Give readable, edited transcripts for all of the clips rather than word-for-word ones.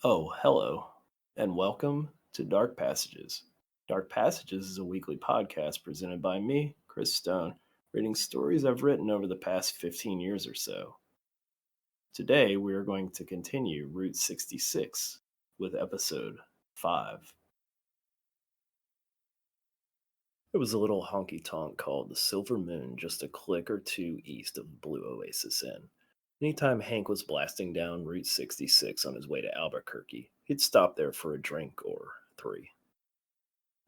Oh, hello, and welcome to Dark Passages. Dark Passages is a weekly podcast presented by me, Chris Stone, reading stories I've written over the past 15 years or so. Today, we are going to continue Route 66 with episode 5. There was a little honky tonk called the Silver Moon just a click or two east of Blue Oasis Inn. Anytime Hank was blasting down Route 66 on his way to Albuquerque, he'd stop there for a drink or three.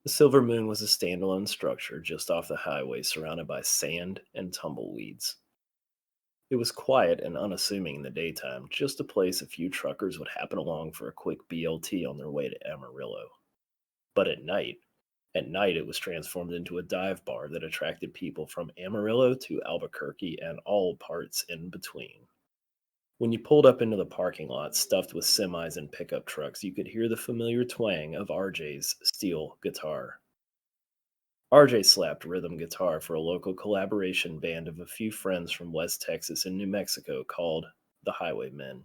The Silver Moon was a standalone structure just off the highway surrounded by sand and tumbleweeds. It was quiet and unassuming in the daytime, just a place a few truckers would happen along for a quick BLT on their way to Amarillo. But at night it was transformed into a dive bar that attracted people from Amarillo to Albuquerque and all parts in between. When you pulled up into the parking lot stuffed with semis and pickup trucks, you could hear the familiar twang of RJ's steel guitar. RJ slapped rhythm guitar for a local collaboration band of a few friends from West Texas and New Mexico called the Highwaymen.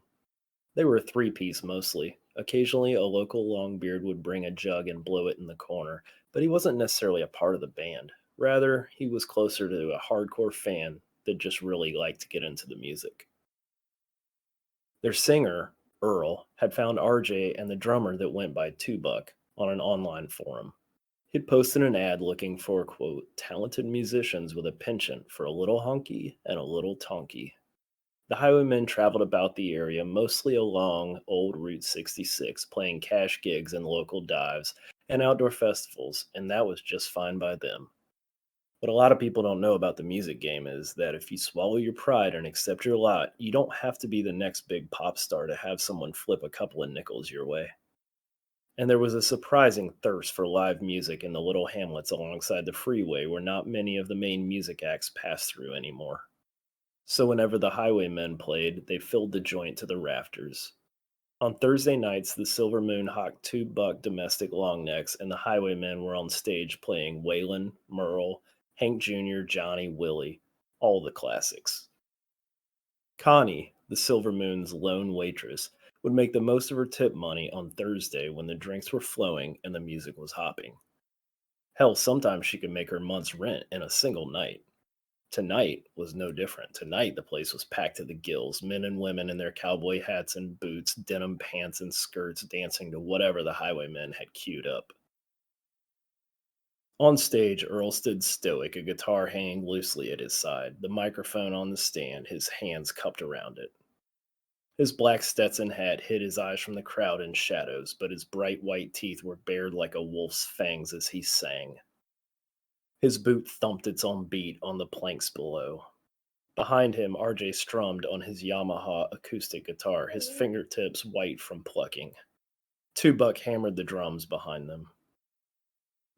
They were a three-piece mostly. Occasionally, a local longbeard would bring a jug and blow it in the corner, but he wasn't necessarily a part of the band. Rather, he was closer to a hardcore fan that just really liked to get into the music. Their singer, Earl, had found RJ and the drummer that went by Two Buck on an online forum. He'd posted an ad looking for, quote, talented musicians with a penchant for a little honky and a little tonky. The highwaymen traveled about the area mostly along Old Route 66, playing cash gigs in local dives and outdoor festivals, and that was just fine by them. What a lot of people don't know about the music game is that if you swallow your pride and accept your lot, you don't have to be the next big pop star to have someone flip a couple of nickels your way. And there was a surprising thirst for live music in the little hamlets alongside the freeway where not many of the main music acts passed through anymore. So whenever the highwaymen played, they filled the joint to the rafters. On Thursday nights, the Silver Moon hawked Two-Buck domestic longnecks, and the highwaymen were on stage playing Waylon, Merle, Hank Jr., Johnny, Willie, all the classics. Connie, the Silver Moon's lone waitress, would make the most of her tip money on Thursday when the drinks were flowing and the music was hopping. Hell, sometimes she could make her month's rent in a single night. Tonight was no different. Tonight, the place was packed to the gills, men and women in their cowboy hats and boots, denim pants and skirts, dancing to whatever the highwaymen had queued up. On stage, Earl stood stoic, a guitar hanging loosely at his side, the microphone on the stand, his hands cupped around it. His black Stetson hat hid his eyes from the crowd in shadows, but his bright white teeth were bared like a wolf's fangs as he sang. His boot thumped its own beat on the planks below. Behind him, RJ strummed on his Yamaha acoustic guitar, his fingertips white from plucking. Two Buck hammered the drums behind them.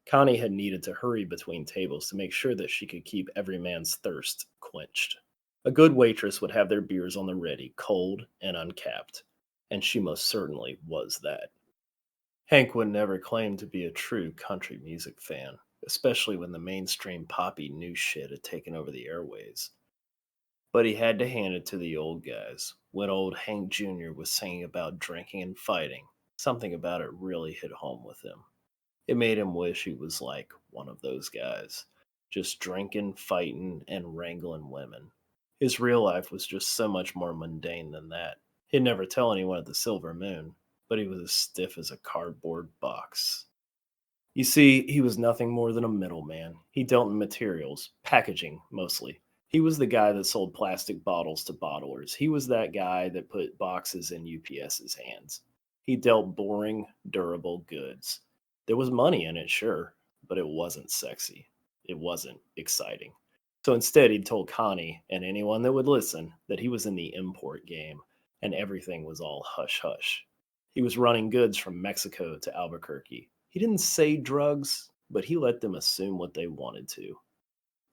Connie had needed to hurry between tables to make sure that she could keep every man's thirst quenched. A good waitress would have their beers on the ready, cold and uncapped, and she most certainly was that. Hank would never claim to be a true country music fan, especially when the mainstream poppy new shit had taken over the airways. But he had to hand it to the old guys. When old Hank Jr. was singing about drinking and fighting, something about it really hit home with him. It made him wish he was like one of those guys, just drinking, fighting, and wrangling women. His real life was just so much more mundane than that. He'd never tell anyone at the Silver Moon, but he was as stiff as a cardboard box. You see, he was nothing more than a middleman. He dealt in materials, packaging mostly. He was the guy that sold plastic bottles to bottlers. He was that guy that put boxes in UPS's hands. He dealt boring, durable goods. There was money in it, sure, but it wasn't sexy. It wasn't exciting. So instead, he told Connie and anyone that would listen that he was in the import game and everything was all hush hush. He was running goods from Mexico to Albuquerque. He didn't say drugs, but he let them assume what they wanted to.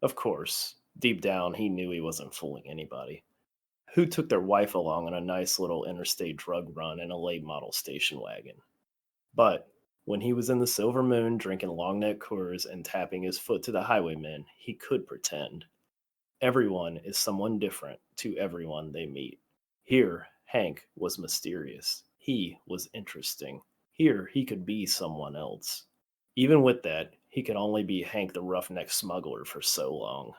Of course, deep down, he knew he wasn't fooling anybody. Who took their wife along on a nice little interstate drug run in a late model station wagon? But when he was in the Silver Moon drinking long neck Coors and tapping his foot to the highwaymen, he could pretend. Everyone is someone different to everyone they meet. Here, Hank was mysterious. He was interesting. Here, he could be someone else. Even with that, he could only be Hank the roughneck smuggler for so long.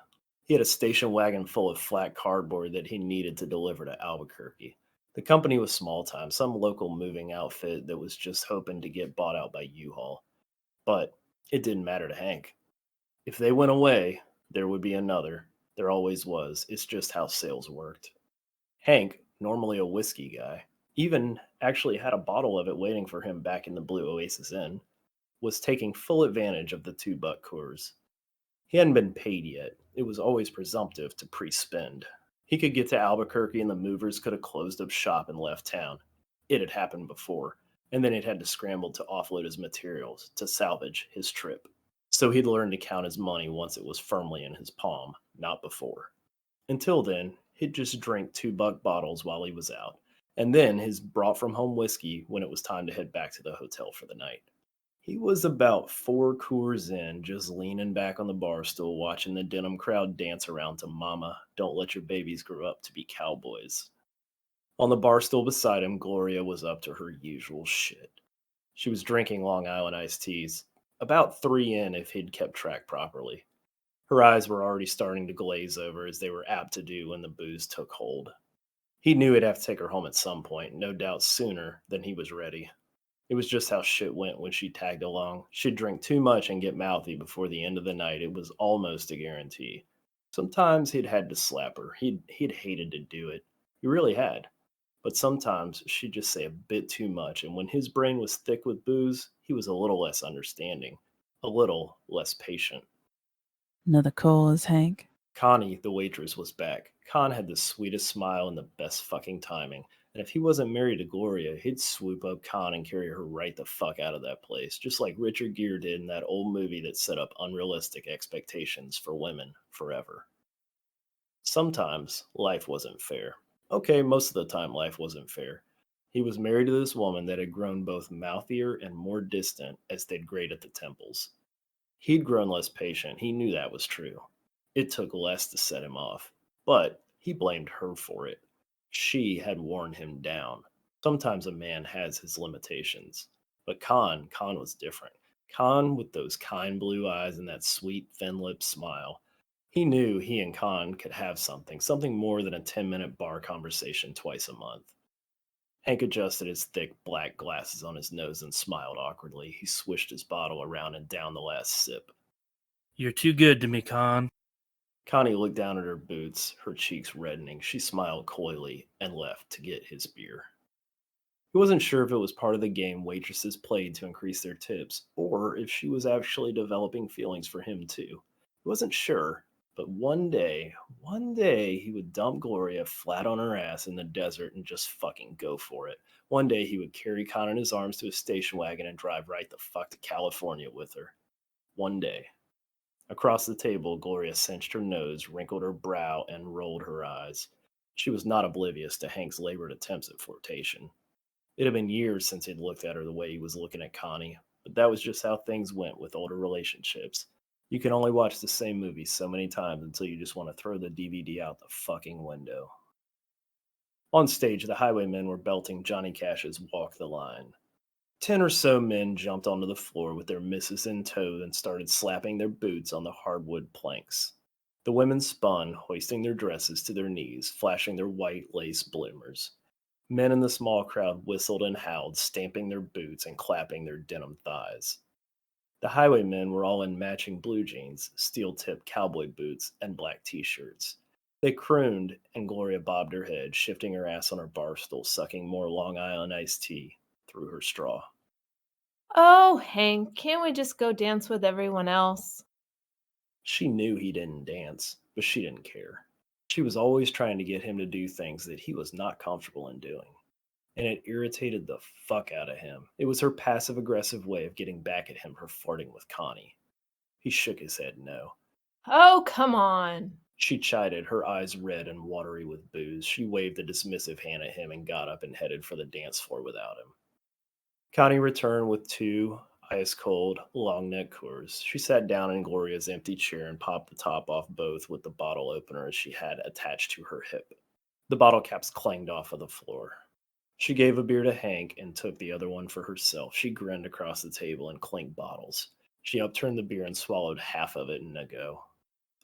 He had a station wagon full of flat cardboard that he needed to deliver to Albuquerque. The company was small time, some local moving outfit that was just hoping to get bought out by U-Haul. But it didn't matter to Hank. If they went away, there would be another. There always was. It's just how sales worked. Hank, normally a whiskey guy, even actually had a bottle of it waiting for him back in the Blue Oasis Inn, was taking full advantage of the $2 Coors. He hadn't been paid yet. It was always presumptive to pre spend. He could get to Albuquerque and the movers could have closed up shop and left town. It had happened before, and then he'd had to scramble to offload his materials to salvage his trip. So he'd learned to count his money once it was firmly in his palm, not before. Until then, he'd just drink $2 bottles while he was out, and then his brought from home whiskey when it was time to head back to the hotel for the night. He was about 4 Coors in, just leaning back on the bar stool, watching the denim crowd dance around to Mama, Don't Let Your Babies Grow Up to Be Cowboys. On the bar stool beside him, Gloria was up to her usual shit. She was drinking Long Island iced teas, about 3 in if he'd kept track properly. Her eyes were already starting to glaze over as they were apt to do when the booze took hold. He knew he'd have to take her home at some point, no doubt sooner than he was ready. It was just how shit went when she tagged along. She'd drink too much and get mouthy before the end of the night. It was almost a guarantee. Sometimes he'd had to slap her. He'd hated to do it. He really had. But sometimes she'd just say a bit too much, and when his brain was thick with booze, he was a little less understanding, a little less patient. Another cause, Hank. Connie, the waitress, was back. Con had the sweetest smile and the best fucking timing. And if he wasn't married to Gloria, he'd swoop up Con and carry her right the fuck out of that place, just like Richard Gere did in that old movie that set up unrealistic expectations for women forever. Sometimes life wasn't fair. Okay, most of the time life wasn't fair. He was married to this woman that had grown both mouthier and more distant as they'd grayed at the temples. He'd grown less patient. He knew that was true. It took less to set him off. But he blamed her for it. She had worn him down. Sometimes a man has his limitations. But Khan was different. Khan with those kind blue eyes and that sweet, thin lipped smile. He knew he and Khan could have something more than a 10-minute bar conversation twice a month. Hank adjusted his thick black glasses on his nose and smiled awkwardly. He swished his bottle around and down the last sip. You're too good to me, Con. Connie looked down at her boots, her cheeks reddening. She smiled coyly and left to get his beer. He wasn't sure if it was part of the game waitresses played to increase their tips, or if she was actually developing feelings for him too. He wasn't sure, but one day he would dump Gloria flat on her ass in the desert and just fucking go for it. One day he would carry Con in his arms to his station wagon and drive right the fuck to California with her. One day. Across the table, Gloria cinched her nose, wrinkled her brow, and rolled her eyes. She was not oblivious to Hank's labored attempts at flirtation. It had been years since he'd looked at her the way he was looking at Connie, but that was just how things went with older relationships. You can only watch the same movie so many times until you just want to throw the DVD out the fucking window. On stage, the highwaymen were belting Johnny Cash's Walk the Line. 10 or so men jumped onto the floor with their misses in tow and started slapping their boots on the hardwood planks. The women spun, hoisting their dresses to their knees, flashing their white lace bloomers. Men in the small crowd whistled and howled, stamping their boots and clapping their denim thighs. The highwaymen were all in matching blue jeans, steel tipped cowboy boots, and black t shirts. They crooned, and Gloria bobbed her head, shifting her ass on her bar stool, sucking more Long Island iced tea through her straw. Oh, Hank, can't we just go dance with everyone else? She knew he didn't dance, but she didn't care. She was always trying to get him to do things that he was not comfortable in doing, and it irritated the fuck out of him. It was her passive aggressive way of getting back at him for flirting with Connie. He shook his head no. Oh, come on. She chided, her eyes red and watery with booze. She waved a dismissive hand at him and got up and headed for the dance floor without him. Connie returned with 2 ice-cold, long-neck Coors. She sat down in Gloria's empty chair and popped the top off both with the bottle opener she had attached to her hip. The bottle caps clanged off of the floor. She gave a beer to Hank and took the other one for herself. She grinned across the table and clinked bottles. She upturned the beer and swallowed half of it in a go.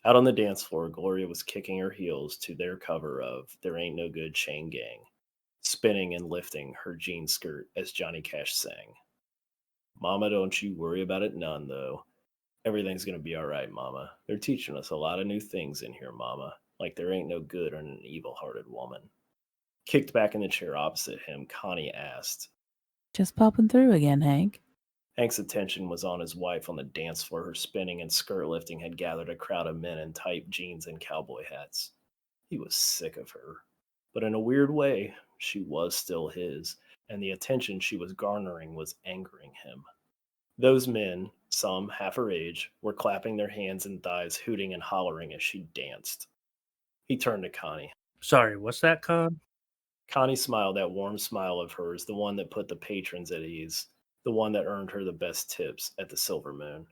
Out on the dance floor, Gloria was kicking her heels to their cover of There Ain't No Good Chain Gang, spinning and lifting her jean skirt as Johnny Cash sang. Mama, don't you worry about it none, though. Everything's gonna be alright, Mama. They're teaching us a lot of new things in here, Mama, like there ain't no good in an evil hearted woman. Kicked back in the chair opposite him, Connie asked. Just popping through again, Hank. Hank's attention was on his wife on the dance floor. Her spinning and skirt lifting had gathered a crowd of men in tight jeans and cowboy hats. He was sick of her. But in a weird way, she was still his, and the attention she was garnering was angering him. Those men, some half her age, were clapping their hands and thighs, hooting and hollering as she danced. He turned to Connie. Sorry, what's that, Con? Connie smiled that warm smile of hers, the one that put the patrons at ease, the one that earned her the best tips at the Silver Moon.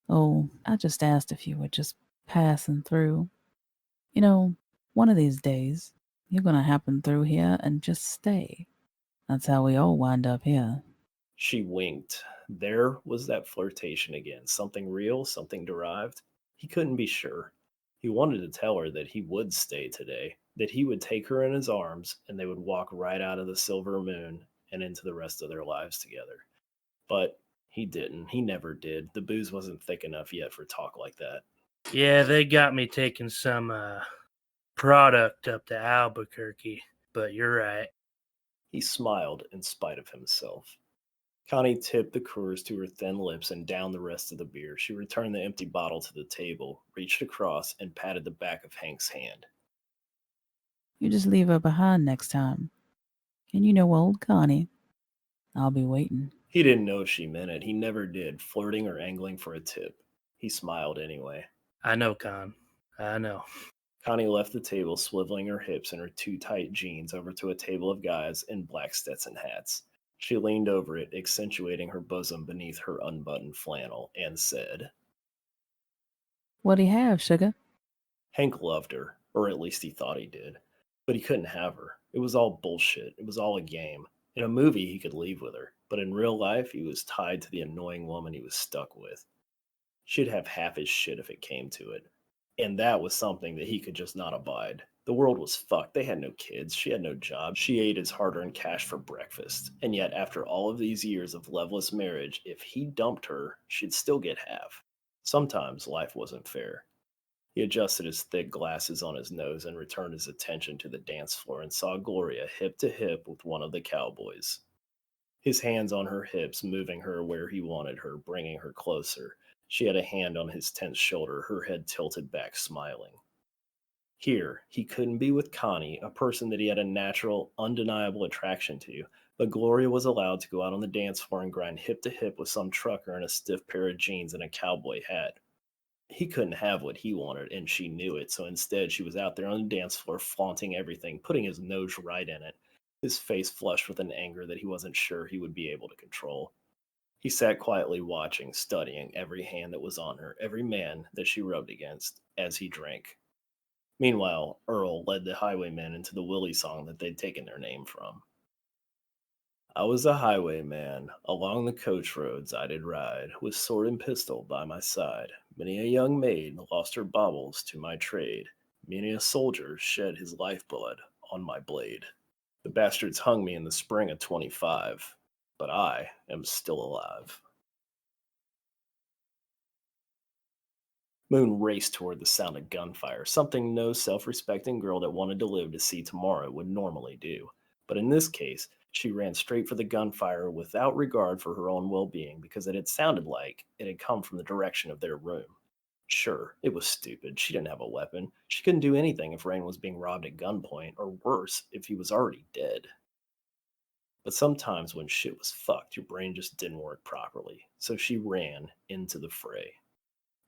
Oh, I just asked if you were just passing through. You know, one of these days, you're gonna happen through here and just stay. That's how we all wind up here. She winked. There was that flirtation again. Something real, something derived. He couldn't be sure. He wanted to tell her that he would stay today, that he would take her in his arms, and they would walk right out of the Silver Moon and into the rest of their lives together. But he didn't. He never did. The booze wasn't thick enough yet for talk like that. Yeah, they got me taking some product up to Albuquerque, but you're right. He smiled in spite of himself. Connie tipped the Coors to her thin lips and downed the rest of the beer. She returned the empty bottle to the table, reached across, and patted the back of Hank's hand. You just leave her behind next time. And you know old Connie. I'll be waiting. He didn't know if she meant it. He never did, flirting or angling for a tip. He smiled anyway. I know, Con. I know. Connie left the table, swiveling her hips in her too tight jeans over to a table of guys in black Stetson hats. She leaned over it, accentuating her bosom beneath her unbuttoned flannel, and said, What'd he have, sugar? Hank loved her, or at least he thought he did. But he couldn't have her. It was all bullshit. It was all a game. In a movie, he could leave with her, but in real life, he was tied to the annoying woman he was stuck with. She'd have half his shit if it came to it. And that was something that he could just not abide. The world was fucked. They had no kids. She had no job. She ate his hard earned cash for breakfast. And yet, after all of these years of loveless marriage, if he dumped her, she'd still get half. Sometimes life wasn't fair. He adjusted his thick glasses on his nose and returned his attention to the dance floor and saw Gloria hip to hip with one of the cowboys. His hands on her hips, moving her where he wanted her, bringing her closer. She had a hand on his tense shoulder, her head tilted back, smiling. Here, he couldn't be with Connie, a person that he had a natural, undeniable attraction to, but Gloria was allowed to go out on the dance floor and grind hip to hip with some trucker in a stiff pair of jeans and a cowboy hat. He couldn't have what he wanted, and she knew it, so instead she was out there on the dance floor flaunting everything, putting his nose right in it, his face flushed with an anger that he wasn't sure he would be able to control. He sat quietly watching, studying every hand that was on her, every man that she rubbed against, as he drank. Meanwhile, Earl led the highwaymen into the Willie song that they'd taken their name from. I was a highwayman, along the coach roads I did ride, with sword and pistol by my side. Many a young maid lost her baubles to my trade. Many a soldier shed his lifeblood on my blade. The bastards hung me in the spring of 25, but I am still alive. Moon raced toward the sound of gunfire, something no self respecting girl that wanted to live to see tomorrow would normally do. But in this case, she ran straight for the gunfire without regard for her own well being because it had sounded like it had come from the direction of their room. Sure, it was stupid. She didn't have a weapon. She couldn't do anything if Rain was being robbed at gunpoint, or worse, if he was already dead. But sometimes when shit was fucked, your brain just didn't work properly. So she ran into the fray.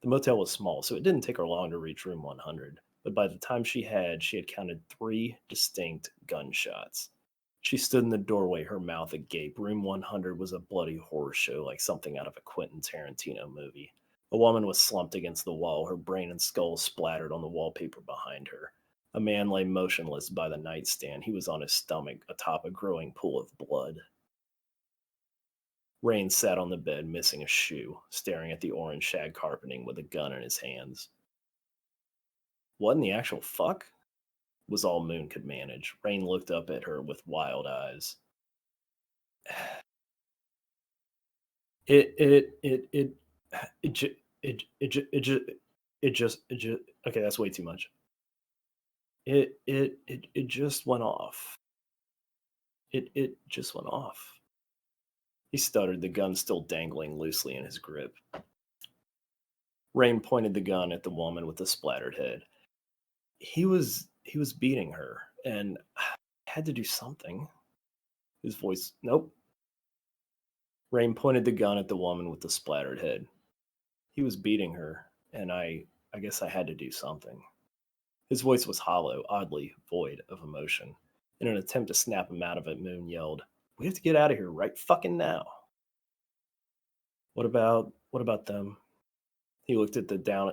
The motel was small, so it didn't take her long to reach room 100, but by the time she had counted 3 distinct gunshots. She stood in the doorway, her mouth agape. Room 100 was a bloody horror show like something out of a Quentin Tarantino movie. A woman was slumped against the wall, her brain and skull splattered on the wallpaper behind her. A man lay motionless by the nightstand. He was on his stomach atop a growing pool of blood. Rain sat on the bed, missing a shoe, staring at the orange shag carpeting with a gun in his hands. What in the actual fuck? Was all Moon could manage. Rain looked up at her with wild eyes. It it it it it ju- it ju- it ju- it just okay, that's way too much. It just went off. It just went off. He stuttered, the gun still dangling loosely in his grip. Rain pointed the gun at the woman with the splattered head. He was beating her, and had to do something. His voice, nope. Rain pointed the gun at the woman with the splattered head. He was beating her, and I guess I had to do something. His voice was hollow, oddly void of emotion. In an attempt to snap him out of it, Moon yelled, "We have to get out of here right fucking now." What about them? He looked down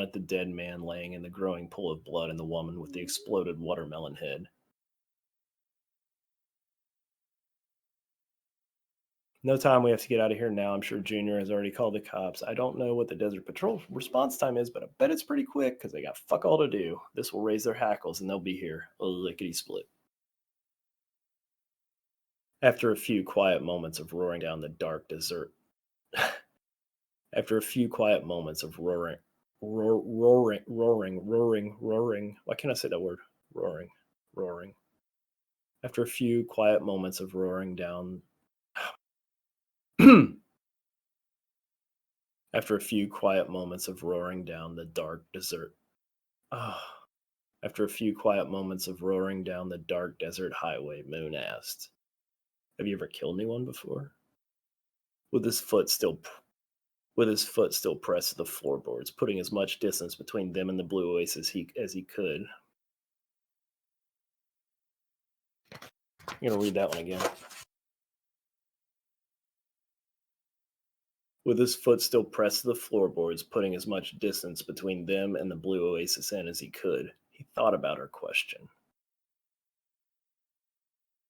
at the dead man laying in the growing pool of blood and the woman with the exploded watermelon head. No time, we have to get out of here now. I'm sure Junior has already called the cops. I don't know what the Desert Patrol's response time is, but I bet it's pretty quick because they got fuck all to do. This will raise their hackles and they'll be here. Lickety split. After a few quiet moments of roaring down the dark desert, after a few quiet moments of roaring. Why can't I say that word? Roaring. After a few quiet moments of roaring down, after a few quiet moments of roaring down the dark desert, after a few quiet moments of roaring down the dark desert highway, Moon asked, "Have you ever killed anyone before?" With his foot still pressed to the floorboards, putting as much distance between them and the blue oasis as he could. I'm going to read that one again. With his foot still pressed to the floorboards, putting as much distance between them and the blue oasis inn as he could, he thought about her question.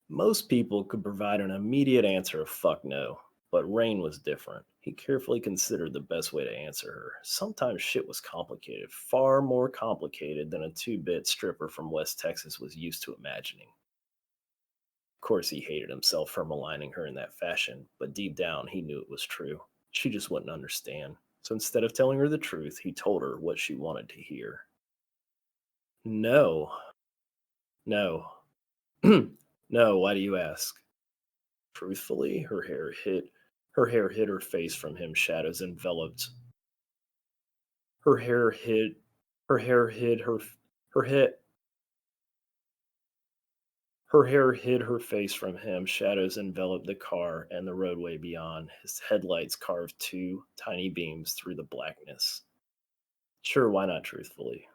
Most people could provide an immediate answer of fuck no, but Rain was different. He carefully considered the best way to answer her. Sometimes shit was complicated, far more complicated than a 2-bit stripper from West Texas was used to imagining. Of course, he hated himself for maligning her in that fashion, but deep down he knew it was true. She just wouldn't understand. So instead of telling her the truth, he told her what she wanted to hear. No. No. No, why do you ask? Truthfully, her hair hid her face from him, shadows enveloped. Her hair hid her hair hid her hit Her hair hid her face from him, shadows enveloped the car and the roadway beyond. His headlights carved 2 tiny beams through the blackness. Sure, why not truthfully?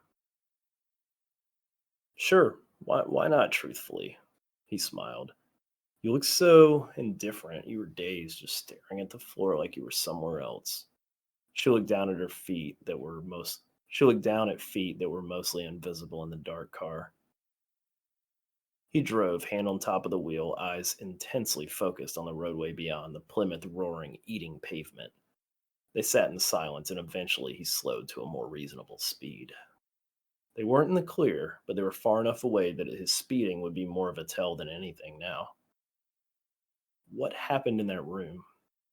Sure, why not truthfully? He smiled. You look so indifferent. You were dazed, just staring at the floor like you were somewhere else. She looked down at her feet that were most she looked down at feet that were mostly invisible in the dark car. He drove, hand on top of the wheel, eyes intensely focused on the roadway beyond, the Plymouth roaring, eating pavement. They sat in silence, and eventually he slowed to a more reasonable speed. They weren't in the clear, but they were far enough away that his speeding would be more of a tell than anything now. What happened in that room?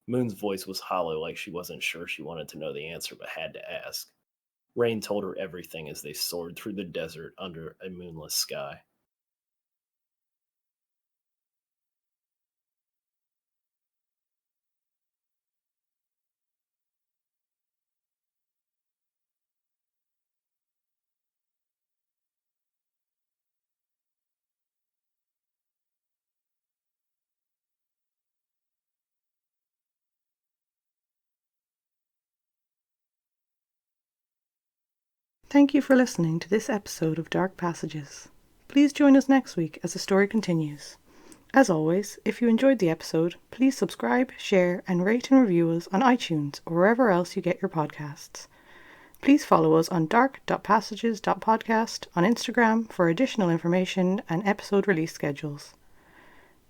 Moon's voice was hollow, like she wasn't sure she wanted to know the answer but had to ask. Rain told her everything as they soared through the desert under a moonless sky. Thank you for listening to this episode of Dark Passages. Please join us next week as the story continues. As always, if you enjoyed the episode, please subscribe, share, and rate and review us on iTunes or wherever else you get your podcasts. Please follow us on dark.passages.podcast on Instagram for additional information and episode release schedules.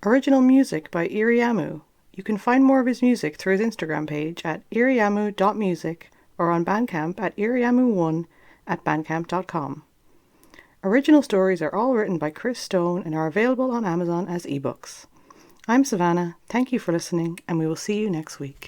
Original music by Iriamu. You can find more of his music through his Instagram page at iriamu.music or on Bandcamp at iriamu1@bandcamp.com. Original stories are all written by Chris Stone and are available on Amazon as ebooks. I'm Savannah, thank you for listening, and we will see you next week.